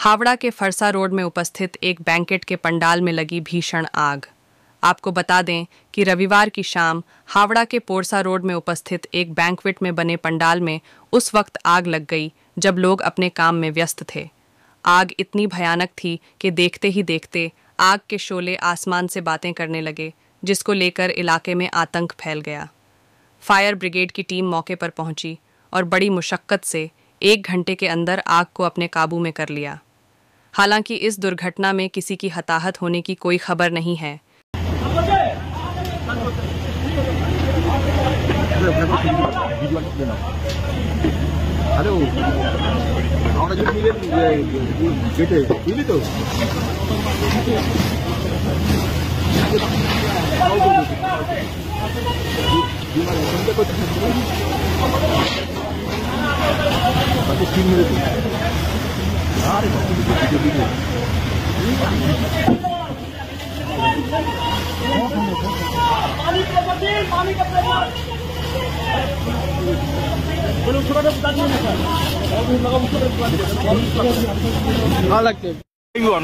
हावड़ा के फरसा रोड में उपस्थित एक बैंकेट के पंडाल में लगी भीषण आग। आपको बता दें कि रविवार की शाम हावड़ा के पोरसा रोड में उपस्थित एक बैंक्वेट में बने पंडाल में उस वक्त आग लग गई जब लोग अपने काम में व्यस्त थे। आग इतनी भयानक थी कि देखते ही देखते आग के शोले आसमान से बातें करने लगे, जिसको लेकर इलाके में आतंक फैल गया। फायर ब्रिगेड की टीम मौके पर पहुंची और बड़ी मुशक्कत से 1 घंटे के अंदर आग को अपने काबू में कर लिया। हालांकि इस दुर्घटना में किसी की हताहत होने की कोई खबर नहीं है।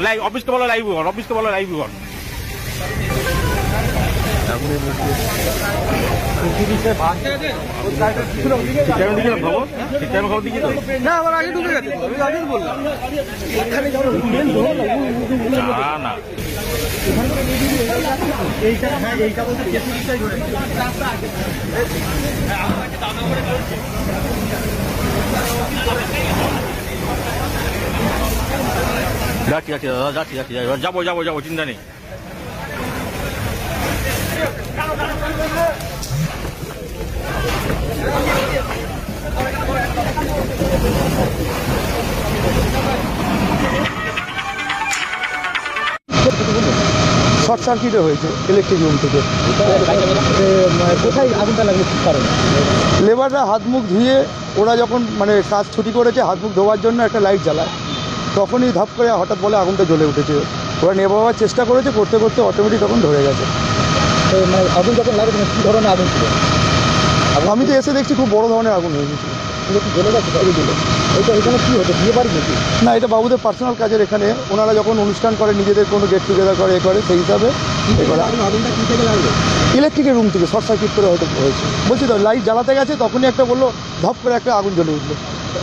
लाइव ऑफिस के बोला लाइव আগে ঢুকে গেছে আগে বললাম না এইটা বলতে যাচ্ছি যাবো চিন্তা নেই। শর্ট সার্কিটে হয়েছে ইলেকট্রিক রুম থেকে। কোথায় আগুনটা লাগলো কি কারণে? লেবাররা হাত মুখ ধুয়ে ওরা যখন কাজ ছুটি করেছে হাত মুখ ধোয়ার জন্য একটা লাইট জ্বালায়, তখনই ধাপ করে হঠাৎ বলে আগুনটা জ্বলে উঠেছে। ওরা নেভাবার চেষ্টা করেছে, করতে করতে অটোমেটিক তখন ধরে গেছে। আগুন যখন লাগে কী ধরনের আগুন ছিল? আমি তো এসে দেখছি খুব বড় ধরনের আগুন হয়ে গেছে। জ্বলে গেছে এখানে কী হতো, বিয়ে বাড়ি নাকি? না, এটা বাবুদের পার্সোনাল কাজের। এখানে ওনারা যখন অনুষ্ঠান করে, নিজেদের কোনো গেট টুগেদার করে সেই হিসাবে আগুনটা কী থেকে লাগলো? ইলেকট্রিকের রুম থেকে শর্ট সার্কিট করে হয়তো হয়েছে। বলছি তো লাইট জ্বালাতে গেছে, তখনই একটা বললো ধপ করে একটা আগুন জ্বলে উঠলো।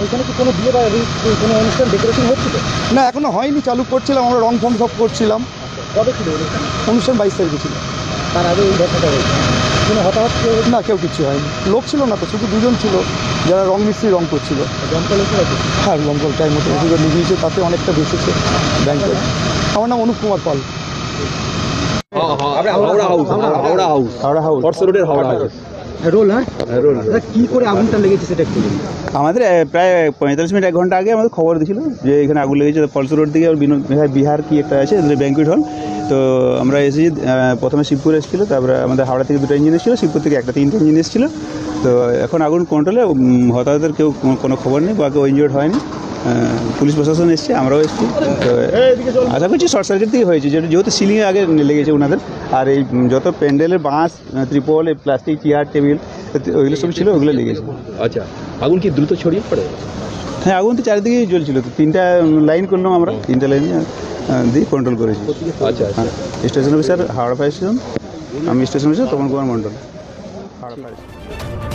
এখানে কি কোনো বিয়ে বাড়ি কোনো অনুষ্ঠান ডেকোরেশন হচ্ছিল? না, এখনো হয়নি, চালু করছিলাম আমরা, রং ফং সব করছিলাম। কবে ছিল অনুষ্ঠান? 22 তারিখে ছিল। তার আগে এই ঘটনাটা হয়েছে। কোনো হতাহত না, কেউ কিছু হয়নি। লোক ছিল না তো, শুধু 2 জন ছিল যারা রং মিস্ত্রি রং করছিল। দমকল এসে? হ্যাঁ, দমকল টাইম মতো ওষুধ নিয়ে তাতে অনেকটা বেঁচেছে ব্যাংকের। আমার নাম অনুপ কুমার পাল। হাওড়া হাউস রোডের হাওড়া হাউস রোল। হ্যাঁ, কী করে আগুনটা লেগেছে সেটা একটু? আমাদের প্রায় 45 মিনিট 1 ঘন্টা আগে আমাদের খবর দিয়েছিল যে এখানে আগুন লেগেছে পলসা রোড দিকে, বিহার কি একটা আছে ব্যাংকুয়েট হল। তো আমরা এসেছি, প্রথমে শিবপুর এসেছিলো, তারপরে আমাদের হাওড়া থেকে 2টা ইঞ্জিন এসেছিলো, শিবপুর থেকে 3টে ইঞ্জিন এসেছিলো। তো এখন আগুন কন্ট্রোলে, হতাহতের কেউ কোনো খবর নেই বা কেউ ইনজিওর্ড হয়নি। পুলিশ প্রশাসন এসছে, আমরাও এসেছি। তো আশা করছি শর্ট সার্কিট থেকে হয়েছে, যেহেতু সিলিংয়ে আগে লেগেছে ওনাদের। আর এই যত প্যান্ডেলের বাঁশ, ত্রিপল, প্লাস্টিক চেয়ার টেবিল ওইগুলো সব ছিল, ওগুলো লেগেছে। আচ্ছা, আগুন কি দ্রুত ছড়িয়ে পড়ে? হ্যাঁ, আগুন তো চারিদিকেই জ্বলছিল। তো 3টা লাইন করলাম আমরা, 3টা লাইন দিয়ে কন্ট্রোল করেছি। আচ্ছা, station officer Howrah fire station, আমি station officer Tapan Kumar Mondal, Howrah fire station.